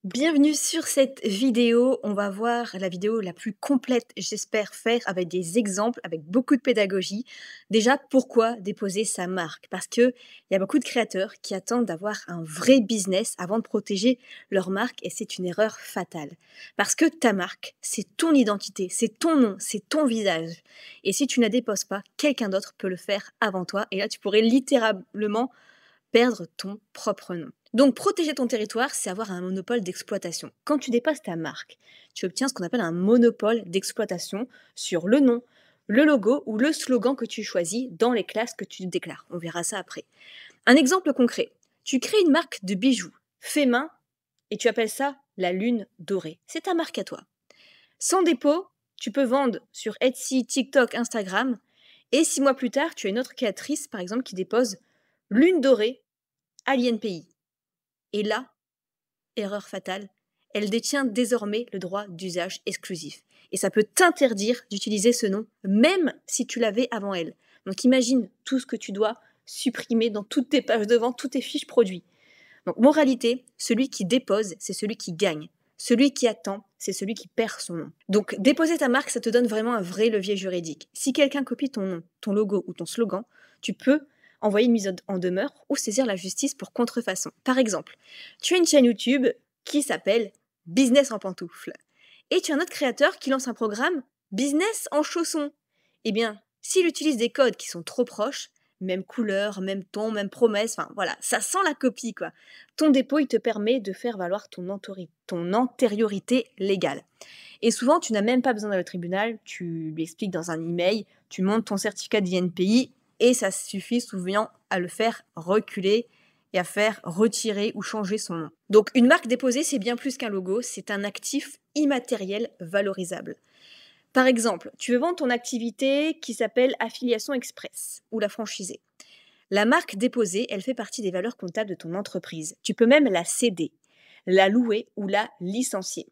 Bienvenue sur cette vidéo. On va voir la vidéo la plus complète, j'espère faire, avec des exemples, avec beaucoup de pédagogie. Déjà, pourquoi déposer sa marque? Parce qu'il y a beaucoup de créateurs qui attendent d'avoir un vrai business avant de protéger leur marque et c'est une erreur fatale. Parce que ta marque, c'est ton identité, c'est ton nom, c'est ton visage. Et si tu ne la déposes pas, quelqu'un d'autre peut le faire avant toi et là, tu pourrais littéralement perdre ton propre nom. Donc protéger ton territoire, c'est avoir un monopole d'exploitation. Quand tu dépasses ta marque, tu obtiens ce qu'on appelle un monopole d'exploitation sur le nom, le logo ou le slogan que tu choisis dans les classes que tu déclares. On verra ça après. Un exemple concret. Tu crées une marque de bijoux, fait main, et tu appelles ça la lune dorée. C'est ta marque à toi. Sans dépôt, tu peux vendre sur Etsy, TikTok, Instagram, et 6 mois plus tard, tu as une autre créatrice, par exemple, qui dépose lune dorée à l'INPI. Et là, erreur fatale, elle détient désormais le droit d'usage exclusif. Et ça peut t'interdire d'utiliser ce nom, même si tu l'avais avant elle. Donc imagine tout ce que tu dois supprimer dans toutes tes pages de vente, toutes tes fiches produits. Donc moralité, celui qui dépose, c'est celui qui gagne. Celui qui attend, c'est celui qui perd son nom. Donc déposer ta marque, ça te donne vraiment un vrai levier juridique. Si quelqu'un copie ton nom, ton logo ou ton slogan, tu peux envoyer une mise en demeure ou saisir la justice pour contrefaçon. Par exemple, tu as une chaîne YouTube qui s'appelle Business en pantoufles. Et tu as un autre créateur qui lance un programme Business en chaussons. Eh bien, s'il utilise des codes qui sont trop proches, même couleur, même ton, même promesse, enfin voilà, ça sent la copie quoi. Ton dépôt, il te permet de faire valoir ton antériorité légale. Et souvent, tu n'as même pas besoin d'aller au tribunal, tu lui expliques dans un email, tu montes ton certificat d'INPI et ça suffit souvent à le faire reculer et à faire retirer ou changer son nom. Donc une marque déposée, c'est bien plus qu'un logo, c'est un actif immatériel valorisable. Par exemple, tu veux vendre ton activité qui s'appelle Affiliation Express ou la franchisée. La marque déposée, elle fait partie des valeurs comptables de ton entreprise. Tu peux même la céder, la louer ou la licencier.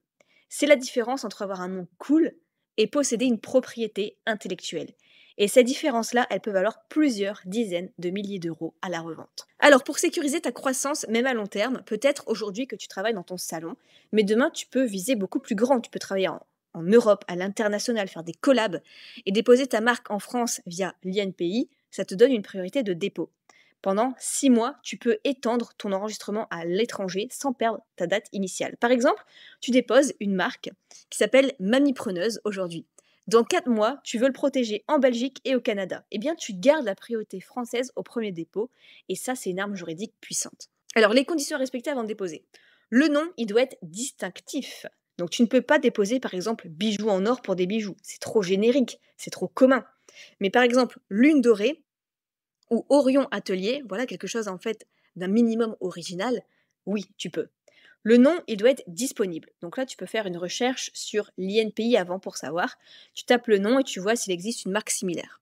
C'est la différence entre avoir un nom cool et posséder une propriété intellectuelle. Et cette différence-là, elle peut valoir plusieurs dizaines de milliers d'euros à la revente. Alors, pour sécuriser ta croissance, même à long terme, peut-être aujourd'hui que tu travailles dans ton salon, mais demain, tu peux viser beaucoup plus grand. Tu peux travailler en Europe, à l'international, faire des collabs et déposer ta marque en France via l'INPI, ça te donne une priorité de dépôt. Pendant 6 mois, tu peux étendre ton enregistrement à l'étranger sans perdre ta date initiale. Par exemple, tu déposes une marque qui s'appelle Mamie Preneuse aujourd'hui. Dans 4 mois, tu veux le protéger en Belgique et au Canada. Eh bien, tu gardes la priorité française au premier dépôt et ça, c'est une arme juridique puissante. Alors, les conditions à respecter avant de déposer. Le nom, il doit être distinctif. Donc, tu ne peux pas déposer, par exemple, bijoux en or pour des bijoux. C'est trop générique, c'est trop commun. Mais par exemple, lune dorée, ou Orion Atelier, voilà quelque chose en fait d'un minimum original, oui, tu peux. Le nom, il doit être disponible. Donc là, tu peux faire une recherche sur l'INPI avant pour savoir. Tu tapes le nom et tu vois s'il existe une marque similaire.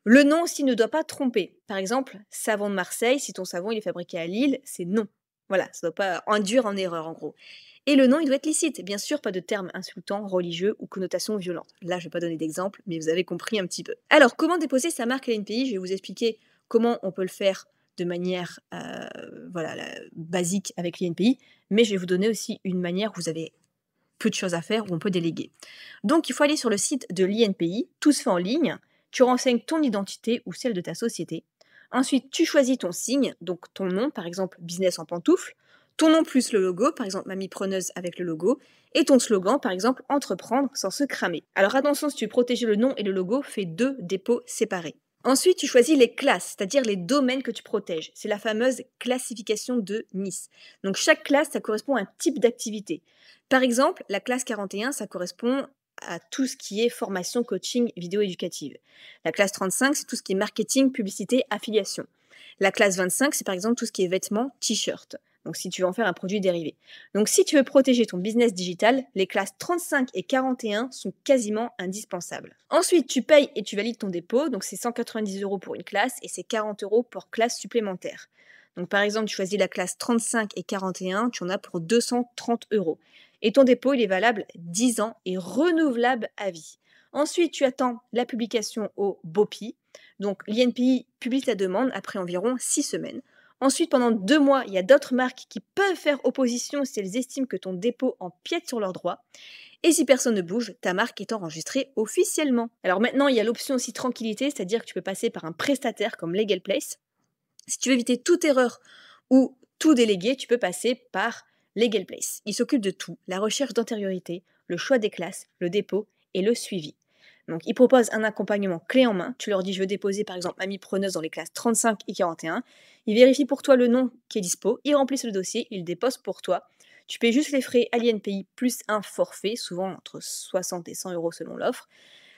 Le nom aussi ne doit pas tromper. Par exemple, savon de Marseille, si ton savon il est fabriqué à Lille, c'est non. Voilà, ça ne doit pas induire en erreur en gros. Et le nom, il doit être licite. Bien sûr, pas de termes insultants, religieux ou connotations violentes. Là, je ne vais pas donner d'exemple, mais vous avez compris un petit peu. Alors, comment déposer sa marque à l'INPI? Je vais vous expliquer comment on peut le faire de manière basique avec l'INPI, mais je vais vous donner aussi une manière où vous avez peu de choses à faire, où on peut déléguer. Donc, il faut aller sur le site de l'INPI, tout se fait en ligne, tu renseignes ton identité ou celle de ta société. Ensuite, tu choisis ton signe, donc ton nom, par exemple business en pantoufles, ton nom plus le logo, par exemple Mamie Preneuse avec le logo, et ton slogan, par exemple entreprendre sans se cramer. Alors attention, si tu veux protéger le nom et le logo, fais 2 dépôts séparés. Ensuite, tu choisis les classes, c'est-à-dire les domaines que tu protèges. C'est la fameuse classification de Nice. Donc chaque classe, ça correspond à un type d'activité. Par exemple, la classe 41, ça correspond à tout ce qui est formation, coaching, vidéo éducative. La classe 35, c'est tout ce qui est marketing, publicité, affiliation. La classe 25, c'est par exemple tout ce qui est vêtements, t-shirts. Donc si tu veux en faire un produit dérivé. Donc si tu veux protéger ton business digital, les classes 35 et 41 sont quasiment indispensables. Ensuite, tu payes et tu valides ton dépôt. Donc c'est 190 € pour une classe et c'est 40 € pour classe supplémentaire. Donc par exemple, tu choisis la classe 35 et 41, tu en as pour 230 €. Et ton dépôt, il est valable 10 ans et renouvelable à vie. Ensuite, tu attends la publication au BOPI. Donc l'INPI publie ta demande après environ 6 semaines. Ensuite, pendant 2 mois, il y a d'autres marques qui peuvent faire opposition si elles estiment que ton dépôt empiète sur leurs droits. Et si personne ne bouge, ta marque est enregistrée officiellement. Alors maintenant, il y a l'option aussi tranquillité, c'est-à-dire que tu peux passer par un prestataire comme Legal Place. Si tu veux éviter toute erreur ou tout délégué, tu peux passer par Legal Place. Il s'occupe de tout, la recherche d'antériorité, le choix des classes, le dépôt et le suivi. Donc, ils proposent un accompagnement clé en main. Tu leur dis, je veux déposer par exemple mamie preneuse dans les classes 35 et 41. Ils vérifient pour toi le nom qui est dispo, ils remplissent le dossier, ils le déposent pour toi. Tu payes juste les frais à l'INPI plus un forfait, souvent entre 60 et 100 euros selon l'offre.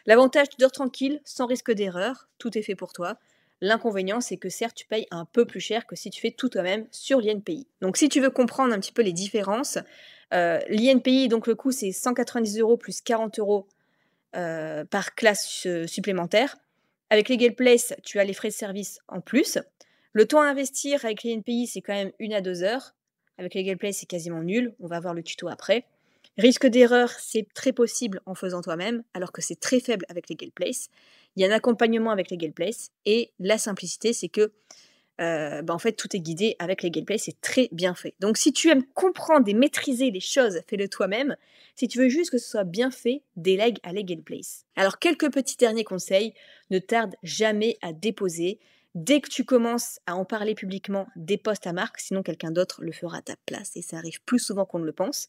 L'avantage, tu dors tranquille, sans risque d'erreur, tout est fait pour toi. L'inconvénient, c'est que certes, tu payes un peu plus cher que si tu fais tout toi-même sur l'INPI. Donc, si tu veux comprendre un petit peu les différences, l'INPI, donc le coût, c'est 190 euros plus 40 euros par classe supplémentaire. Avec Legal Place, tu as les frais de service en plus. Le temps à investir avec l'INPI, c'est quand même 1 à 2 heures. Avec Legal Place, c'est quasiment nul. On va voir le tuto après. Risque d'erreur, c'est très possible en faisant toi-même, alors que c'est très faible avec Legal Place. Il y a un accompagnement avec Legal Place. Et la simplicité, c'est que en fait, tout est guidé avec Legal Place, c'est très bien fait. Donc, si tu aimes comprendre et maîtriser les choses, fais-le toi-même. Si tu veux juste que ce soit bien fait, délègue à Legal Place. Alors, quelques petits derniers conseils. Ne tarde jamais à déposer. Dès que tu commences à en parler publiquement, dépose ta marque, sinon quelqu'un d'autre le fera à ta place et ça arrive plus souvent qu'on ne le pense.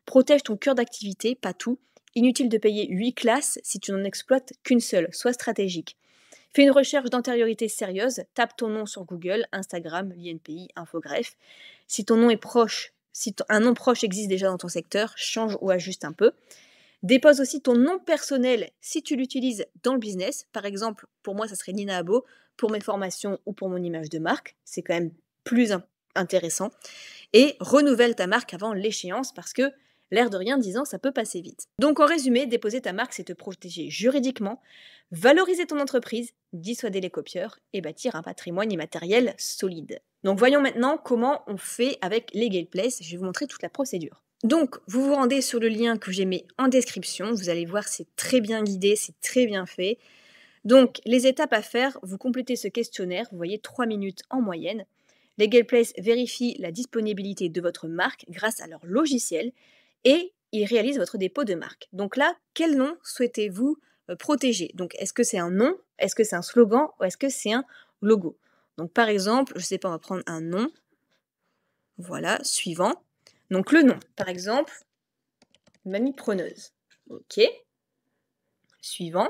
Protège ton cœur d'activité, pas tout. Inutile de payer 8 classes si tu n'en exploites qu'une seule, sois stratégique. Fais une recherche d'antériorité sérieuse, tape ton nom sur Google, Instagram, l'INPI, Infogreffe. Si ton nom est proche, si un nom proche existe déjà dans ton secteur, change ou ajuste un peu. Dépose aussi ton nom personnel si tu l'utilises dans le business. Par exemple, pour moi, ça serait Nina Abo, pour mes formations ou pour mon image de marque. C'est quand même plus intéressant. Et renouvelle ta marque avant l'échéance parce que l'air de rien, 10 ans, ça peut passer vite. Donc en résumé, déposer ta marque, c'est te protéger juridiquement, valoriser ton entreprise, dissuader les copieurs et bâtir un patrimoine immatériel solide. Donc voyons maintenant comment on fait avec Legal Place. Je vais vous montrer toute la procédure. Donc vous vous rendez sur le lien que j'ai mis en description. Vous allez voir, c'est très bien guidé, c'est très bien fait. Donc les étapes à faire, vous complétez ce questionnaire, vous voyez 3 minutes en moyenne. Legal Place vérifie la disponibilité de votre marque grâce à leur logiciel et il réalise votre dépôt de marque. Donc là, quel nom souhaitez-vous protéger? Donc est-ce que c'est un nom, est-ce que c'est un slogan ou est-ce que c'est un logo? Donc par exemple, je ne sais pas, on va prendre un nom. Voilà, suivant. Donc le nom, par exemple, mamie preneuse. Ok. Suivant.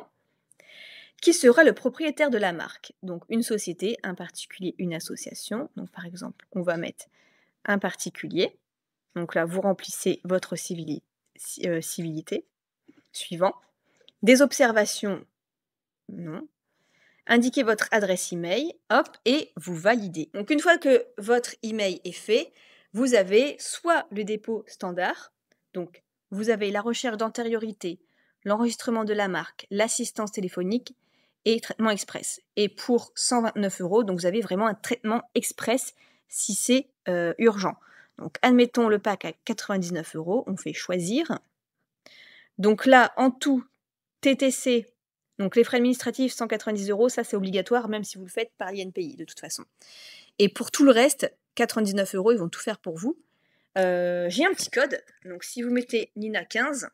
Qui sera le propriétaire de la marque? Donc une société, un particulier, une association. Donc par exemple, on va mettre un particulier. Donc là, vous remplissez votre civilité. Suivant. Des observations, non. Indiquez votre adresse email, hop, et vous validez. Donc une fois que votre email est fait, vous avez soit le dépôt standard, donc vous avez la recherche d'antériorité, l'enregistrement de la marque, l'assistance téléphonique et traitement express. Et pour 129 euros, donc vous avez vraiment un traitement express si c'est urgent. Donc admettons le pack à 99 euros, on fait choisir. Donc là, en tout, TTC, donc les frais administratifs, 190 euros, ça c'est obligatoire, même si vous le faites par l'INPI de toute façon. Et pour tout le reste, 99 euros, ils vont tout faire pour vous. J'ai un petit code, donc si vous mettez Nina15,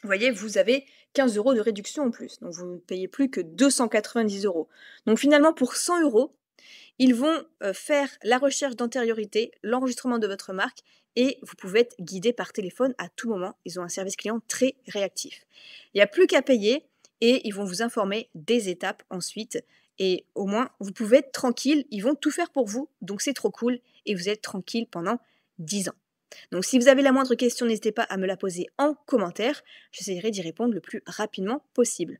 vous voyez, vous avez 15 euros de réduction en plus. Donc vous ne payez plus que 290 euros. Donc finalement, pour 100 euros, ils vont faire la recherche d'antériorité, l'enregistrement de votre marque et vous pouvez être guidé par téléphone à tout moment. Ils ont un service client très réactif. Il n'y a plus qu'à payer et ils vont vous informer des étapes ensuite. Et au moins, vous pouvez être tranquille. Ils vont tout faire pour vous. Donc c'est trop cool et vous êtes tranquille pendant 10 ans. Donc si vous avez la moindre question, n'hésitez pas à me la poser en commentaire. J'essaierai d'y répondre le plus rapidement possible.